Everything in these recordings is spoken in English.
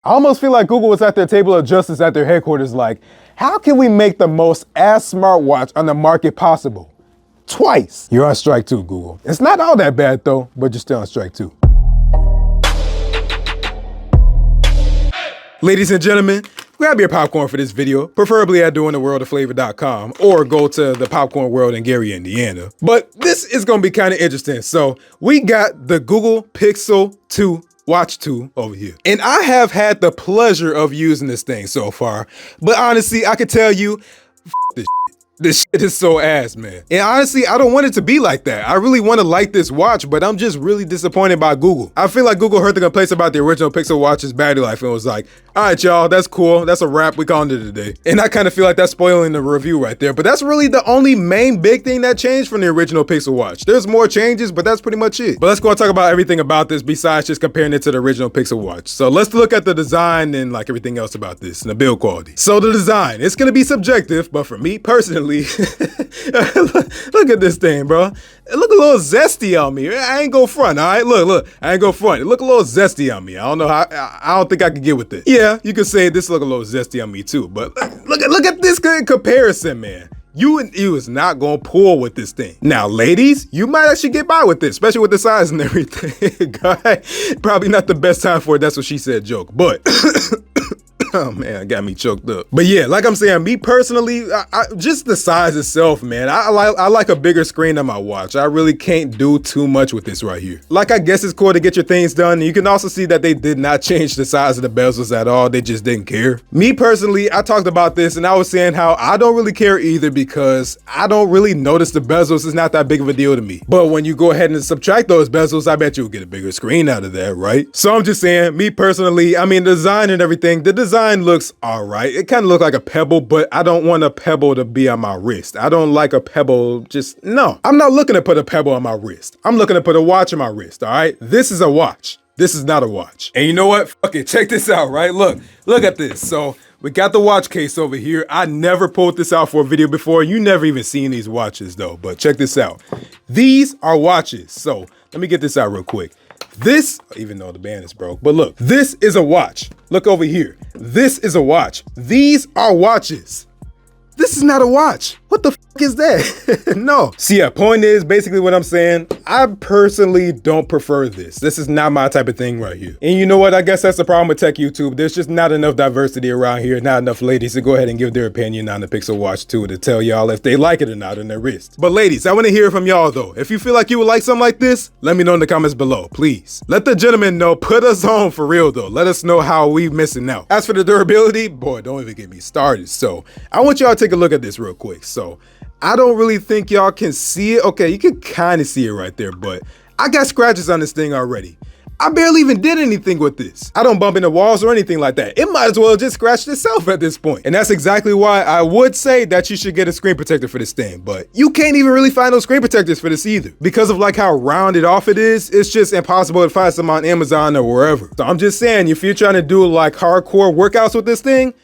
I almost feel like Google was at their table of justice at their headquarters like, how can we make the most ass smartwatch on the market possible? Twice. You're on strike too, Google. It's not all that bad though, but you're still on strike too. Ladies and gentlemen, grab your popcorn for this video, preferably at doingtheworldofflavor.com or go to the Popcorn World in Gary, Indiana. But this is gonna be kind of interesting. So we got the Google Pixel 2 Watch 2 over here. And I have had the pleasure of using this thing so far, but honestly, I can tell you, this shit. This shit is so ass, man. And honestly, I don't want it to be like that. I really want to like this watch, but I'm just really disappointed by Google. I feel like Google heard the complaints about the original Pixel Watch's battery life and was like, all right, y'all, that's cool. That's a wrap. We called it today. And I kind of feel like that's spoiling the review right there. But that's really the only main big thing that changed from the original Pixel Watch. There's more changes, but that's pretty much it. But let's go and talk about everything about this besides just comparing it to the original Pixel Watch. So let's look at the design and like everything else about this and the build quality. So the design, it's going to be subjective, but for me personally, look at this thing, bro. It look a little zesty on me. I ain't go front, all right? Look, I ain't go front. It look a little zesty on me. I don't know how, I don't think I can get with it. Yeah, you could say this look a little zesty on me too, but look at this comparison, man. You is not gonna pull with this thing. Now, ladies, you might actually get by with this, especially with the size and everything. Guy, probably not the best time for it. That's what she said joke, but oh man, got me choked up. But yeah, like I'm saying, me personally, just the size itself, man. I like a bigger screen on my watch. I really can't do too much with this right here. Like, I guess it's cool to get your things done. You can also see that they did not change the size of the bezels at all. They just didn't care. Me personally, I talked about this and I was saying how I don't really care either because I don't really notice the bezels. It's not that big of a deal to me. But when you go ahead and subtract those bezels, I bet you'll get a bigger screen out of that, right? So I'm just saying, me personally, I mean, the design and everything, the design looks all right. It kind of looked like a pebble, but I don't want a pebble to be on my wrist. I don't like a pebble, no. I'm not looking to put a pebble on my wrist. I'm looking to put a watch on my wrist, all right? This is a watch. This is not a watch. And you know what? Fuck it, check this out, right? Look at this. So we got the watch case over here. I never pulled this out for a video before. You never even seen these watches though, but check this out. These are watches. So let me get this out real quick. This, even though the band is broke, but look, this is a watch. Look over here. This is a watch. These are watches. This is not a watch. What the fuck is that? No. See, yeah, point is basically what I'm saying. I personally don't prefer this. This is not my type of thing right here. And you know what? I guess that's the problem with tech YouTube. There's just not enough diversity around here. Not enough ladies to go ahead and give their opinion on the Pixel Watch 2 to tell y'all if they like it or not on their wrist. But ladies, I want to hear from y'all though. If you feel like you would like something like this, let me know in the comments below, please. Let the gentleman know. Put us on for real though. Let us know how we missing out. As for the durability, boy, don't even get me started. So I want y'all to take a look at this real quick. So I don't really think y'all can see it. Okay, you can kind of see it right there, but I got scratches on this thing already. I barely even did anything with this. I don't bump into walls or anything like that. It might as well just scratch itself at this point. And that's exactly why I would say that you should get a screen protector for this thing, but you can't even really find those screen protectors for this either. Because of like how rounded off it is, it's just impossible to find some on Amazon or wherever. So I'm just saying, if you're trying to do like hardcore workouts with this thing,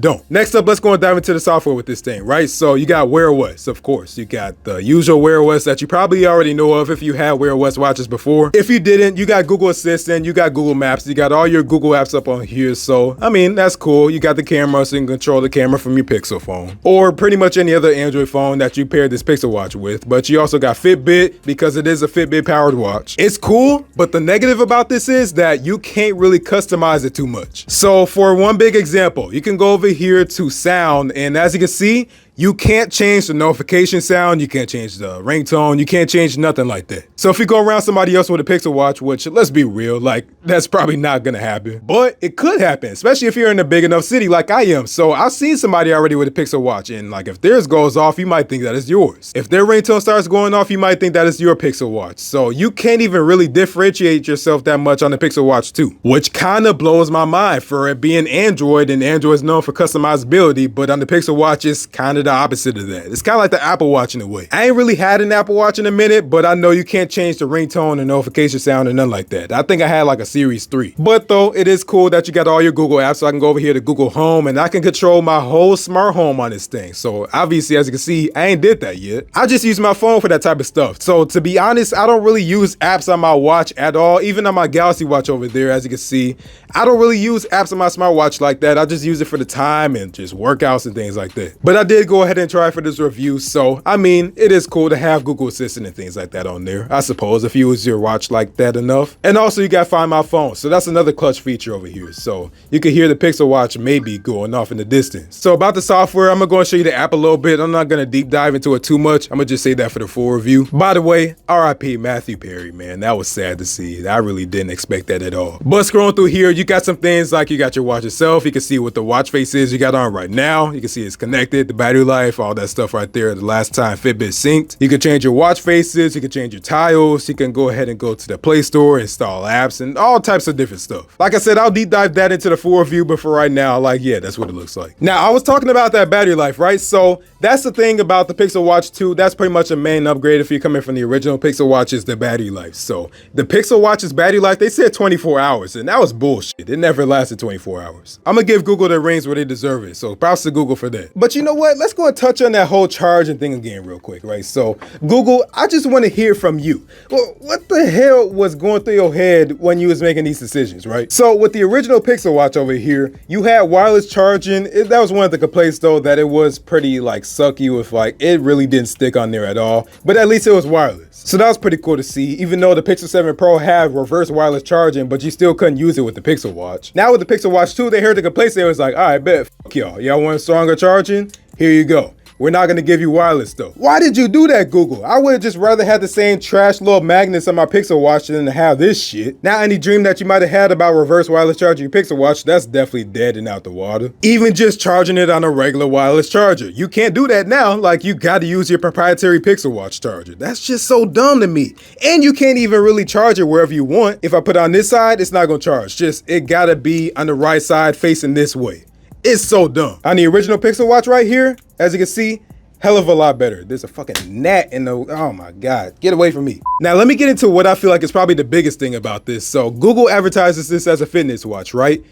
don't. Next up, let's go and dive into the software with this thing, right? So you got Wear OS, of course. You got the usual Wear OS that you probably already know of if you had Wear OS watches before. If you didn't, you got Google Assistant, you got Google Maps, you got all your Google apps up on here. So, I mean, that's cool. You got the camera, so you can control the camera from your Pixel phone or pretty much any other Android phone that you pair this Pixel Watch with. But you also got Fitbit because it is a Fitbit powered watch. It's cool, but the negative about this is that you can't really customize it too much. So for one big example, you can go over here to sound, and as you can see, you can't change the notification sound, you can't change the ringtone, you can't change nothing like that. So if you go around somebody else with a Pixel Watch, which let's be real, like that's probably not gonna happen, but it could happen, especially if you're in a big enough city like I am. So I've seen somebody already with a Pixel Watch, and like if theirs goes off, you might think that it's yours. If their ringtone starts going off, you might think that it's your Pixel Watch. So you can't even really differentiate yourself that much on the Pixel Watch 2, which kind of blows my mind for it being Android, and Android is known for customizability, but on the Pixel Watch, it's kind of the opposite of that. It's kind of like the Apple Watch in a way. I ain't really had an Apple Watch in a minute, but I know you can't change the ringtone and notification sound and nothing like that. I think I had like a Series 3. But though, it is cool that you got all your Google apps, so I can go over here to Google Home and I can control my whole smart home on this thing. So obviously, as you can see, I ain't did that yet. I just use my phone for that type of stuff. So to be honest, I don't really use apps on my watch at all. Even on my Galaxy Watch over there, as you can see, I don't really use apps on my smartwatch like that. I just use it for the time and just workouts and things like that. But I did go ahead and try for this review. So, I mean, it is cool to have Google Assistant and things like that on there, I suppose, if you use your watch like that enough. And also you got Find My Phone. So that's another clutch feature over here. So you can hear the Pixel Watch maybe going off in the distance. So about the software, I'm going to show you the app a little bit. I'm not going to deep dive into it too much. I'm going to just say that for the full review. By the way, RIP Matthew Perry, man. That was sad to see. I really didn't expect that at all. But scrolling through here, you got some things like you got your watch itself. You can see what the watch face is you got on right now. You can see it's connected, the battery life, all that stuff right there. The last time Fitbit synced. You can change your watch faces. You can change your tiles. You can go ahead and go to the Play Store, install apps, and all types of different stuff. Like I said, I'll deep dive that into the full review, but for right now, like, yeah, that's what it looks like. Now, I was talking about that battery life, right? So that's the thing about the Pixel Watch 2. That's pretty much a main upgrade if you're coming from the original Pixel Watch is the battery life. So the Pixel Watch's battery life, they said 24 hours, and that was bullshit. It never lasted 24 hours. I'm gonna give Google the rings where they deserve it. So props to Google for that. But you know what? Let's go and touch on that whole charging thing again real quick, right? So Google, I just want to hear from you. Well, what the hell was going through your head when you was making these decisions, right? So with the original Pixel Watch over here, you had wireless charging. That was one of the complaints though, that it was pretty like sucky with like, it really didn't stick on there at all, but at least it was wireless. So that was pretty cool to see, even though the Pixel 7 Pro had reverse wireless charging, but you still couldn't use it with the Pixel Watch. Now with the Pixel Watch 2, they heard the complaints, they was like, all right, bet, fuck y'all. Y'all want stronger charging? Here you go. We're not gonna give you wireless though. Why did you do that, Google? I would have just rather had the same trash little magnets on my Pixel Watch than to have this shit. Now any dream that you might have had about reverse wireless charging your Pixel Watch, that's definitely dead and out the water. Even just charging it on a regular wireless charger. You can't do that now, like you gotta use your proprietary Pixel Watch charger. That's just so dumb to me. And you can't even really charge it wherever you want. If I put it on this side, it's not gonna charge. Just, it gotta be on the right side facing this way. It's so dumb. On the original Pixel Watch right here, as you can see, hell of a lot better. There's a fucking gnat in the, oh my God, get away from me. Now let me get into what I feel like is probably the biggest thing about this. So Google advertises this as a fitness watch, right?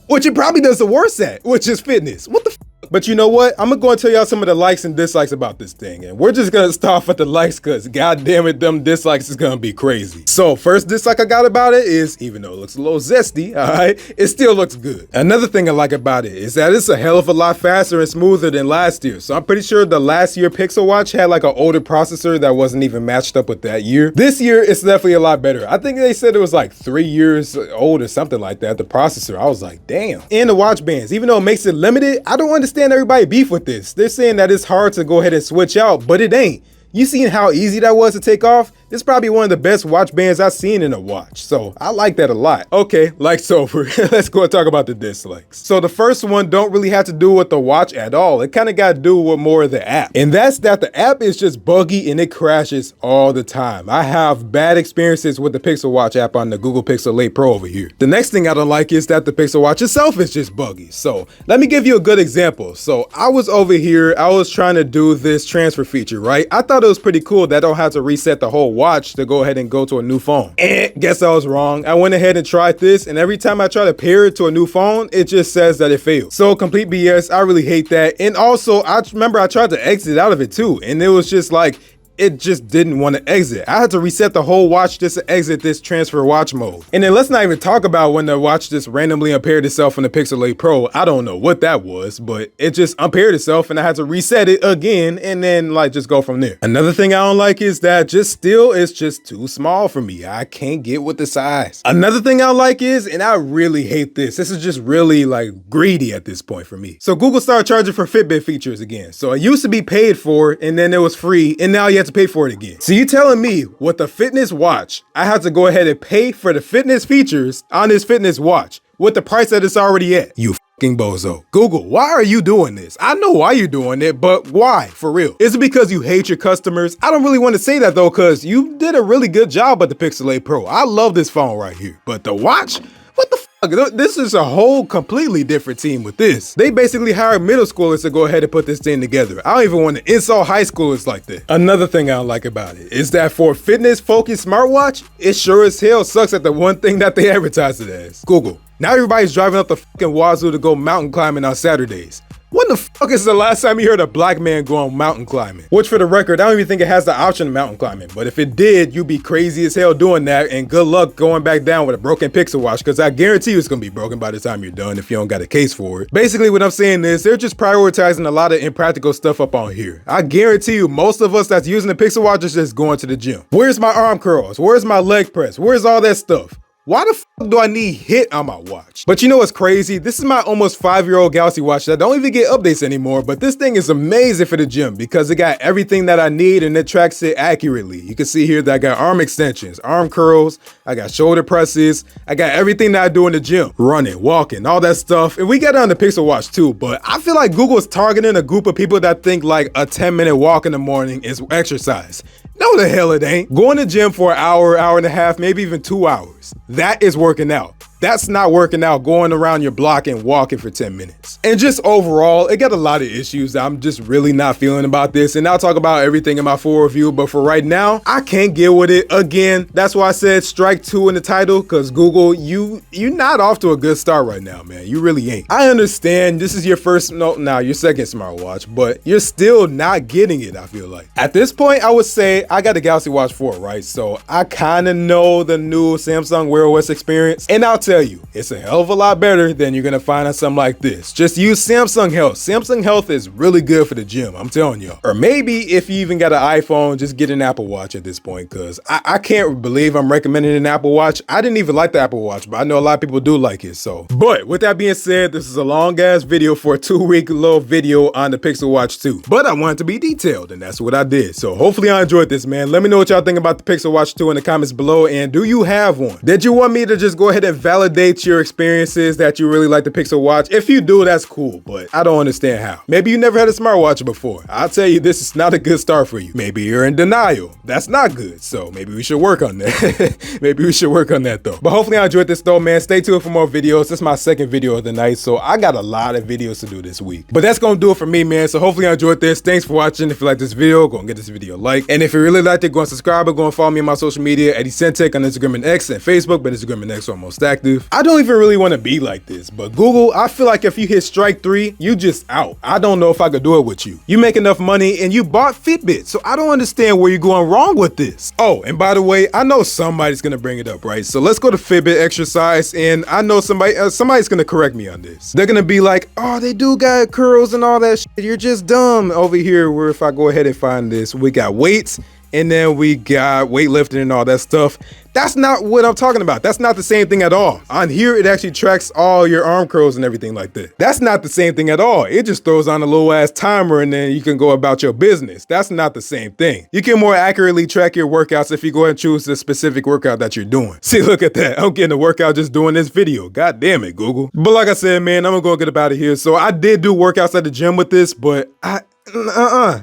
Which it probably does the worst at, which is fitness. What the f? But you know what? I'm gonna go and tell y'all some of the likes and dislikes about this thing. And we're just gonna start off at the likes because god damn it, them dislikes is gonna be crazy. So first dislike I got about it is, even though it looks a little zesty, all right, it still looks good. Another thing I like about it is that it's a hell of a lot faster and smoother than last year. So I'm pretty sure the last year Pixel Watch had like an older processor that wasn't even matched up with that year. This year, it's definitely a lot better. I think they said it was like 3 years old or something like that, the processor. I was like, damn. And the watch bands, even though it makes it limited, I don't understand everybody beef with this. They're saying that it's hard to go ahead and switch out, but it ain't. You seen how easy that was to take off? This is probably one of the best watch bands I've seen in a watch. So I like that a lot. Okay, likes over. Let's go and talk about the dislikes. So the first one don't really have to do with the watch at all. It kind of got to do with more of the app. And that's that the app is just buggy and it crashes all the time. I have bad experiences with the Pixel Watch app on the Google Pixel 8 Pro over here. The next thing I don't like is that the Pixel Watch itself is just buggy. So let me give you a good example. So I was over here, I was trying to do this transfer feature, right? I thought it was pretty cool that I don't have to reset the whole watch to go ahead and go to a new phone. And guess I was wrong. I went ahead and tried this, and every time I try to pair it to a new phone, it just says that it failed. So complete BS. I really hate that. And also, I remember I tried to exit out of it too, and it was just like, it just didn't want to exit. I had to reset the whole watch just to exit this transfer watch mode. And then let's not even talk about when the watch just randomly unpaired itself in the Pixel 8 Pro. I don't know what that was, but it just unpaired itself and I had to reset it again and then like just go from there. Another thing I don't like is that just still it's just too small for me. I can't get with the size. Another thing I don't like is, and I really hate this, this is just really like greedy at this point for me. So Google started charging for Fitbit features again. So it used to be paid for and then it was free and now you have to pay for it again. So you telling me with the fitness watch, I have to go ahead and pay for the fitness features on this fitness watch with the price that it's already at? You fucking bozo. Google, why are you doing this? I know why you're doing it, but why? For real? Is it because you hate your customers? I don't really want to say that though, because you did a really good job with the Pixel 8 Pro. I love this phone right here, but the watch? What the f? This is a whole completely different team with this. They basically hired middle schoolers to go ahead and put this thing together. I don't even want to insult high schoolers like that. Another thing I don't like about it is that for a fitness-focused smartwatch, it sure as hell sucks at the one thing that they advertise it as: Google. Now everybody's driving up the fucking wazoo to go mountain climbing on Saturdays. When the fuck is the last time you heard a black man go on mountain climbing? Which, for the record, I don't even think it has the option of mountain climbing. But if it did, you'd be crazy as hell doing that, and good luck going back down with a broken Pixel Watch, because I guarantee you it's gonna be broken by the time you're done if you don't got a case for it. Basically, what I'm saying is they're just prioritizing a lot of impractical stuff up on here. I guarantee you most of us that's using the Pixel Watch is just going to the gym. Where's my arm curls? Where's my leg press? Where's all that stuff? Why the fuck do I need HIIT on my watch? But you know what's crazy? This is my almost 5-year-old Galaxy watch that don't even get updates anymore, but this thing is amazing for the gym because it got everything that I need and it tracks it accurately. You can see here that I got arm extensions, arm curls, I got shoulder presses, I got everything that I do in the gym, running, walking, all that stuff. And we got it on the Pixel Watch too, but I feel like Google is targeting a group of people that think like a 10-minute walk in the morning is exercise. No, the hell it ain't. Going to the gym for an hour, hour and a half, maybe even 2 hours. That is working out. That's not working out going around your block and walking for 10 minutes. And just overall, it got a lot of issues that I'm just really not feeling about this. And I'll talk about everything in my full review. But for right now, I can't get with it. Again, that's why I said strike 2 in the title, because Google, you're not off to a good start right now, man. You really ain't. I understand this is your your second smartwatch, but you're still not getting it, I feel like. At this point, I would say I got the Galaxy Watch 4, right? So I kind of know the new Samsung Wear OS experience. And I'll tell you, it's a hell of a lot better than you're gonna find on something like this. Just use Samsung Health. Samsung Health is really good for the gym, I'm telling y'all. Or maybe if you even got an iPhone, just get an Apple Watch at this point, because I can't believe I'm recommending an Apple Watch. I didn't even like the Apple Watch, but I know a lot of people do like it, so. But with that being said, this is a long ass video for a 2-week little video on the Pixel Watch 2. But I want it to be detailed, and that's what I did. So hopefully y'all enjoyed this, man. Let me know what y'all think about the Pixel Watch 2 in the comments below, and do you have one? Did you want me to just go ahead and validate your experiences that you really like the Pixel Watch? If you do, that's cool, but I don't understand how. Maybe you never had a smartwatch before. I'll tell you, this is not a good start for you. Maybe you're in denial. That's not good, so maybe we should work on that. Maybe we should work on that though. But hopefully I enjoyed this though, man. Stay tuned for more videos. This is my second video of the night, so I got a lot of videos to do this week. But that's gonna do it for me, man. So hopefully you enjoyed this. Thanks for watching. If you like this video, go and get this video a like. And if you really liked it, go and subscribe or go and follow me on my social media at Eccentric on Instagram and X and Facebook, but Instagram and X are most active. I don't even really want to be like this, but Google, I feel like if you hit strike 3, you just out. I don't know if I could do it with you. You make enough money and you bought Fitbit, so I don't understand where you're going wrong with this. Oh, and by the way, I know somebody's gonna bring it up, right? So let's go to Fitbit exercise, and I know somebody's gonna correct me on this. They're gonna be like, oh, they do got curls and all that shit. You're just dumb. Over here, where if I go ahead and find this, we got weights, and then we got weightlifting and all that stuff. That's not what I'm talking about. That's not the same thing at all. On here, it actually tracks all your arm curls and everything like that. That's not the same thing at all. It just throws on a little ass timer and then you can go about your business. That's not the same thing. You can more accurately track your workouts if you go ahead and choose the specific workout that you're doing. See, look at that. I'm getting a workout just doing this video. God damn it, Google. But like I said, man, I'm gonna go get up out of here. So I did do workouts at the gym with this, but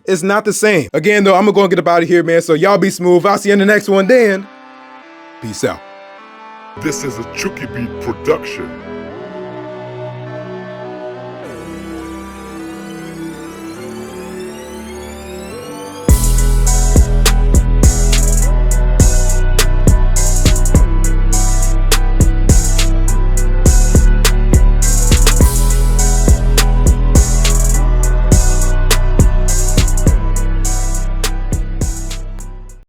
it's not the same. Again, though, I'm gonna go and get up out of here, man. So y'all be smooth. I'll see you in the next one then. Peace out. This is a Chucky Beat production.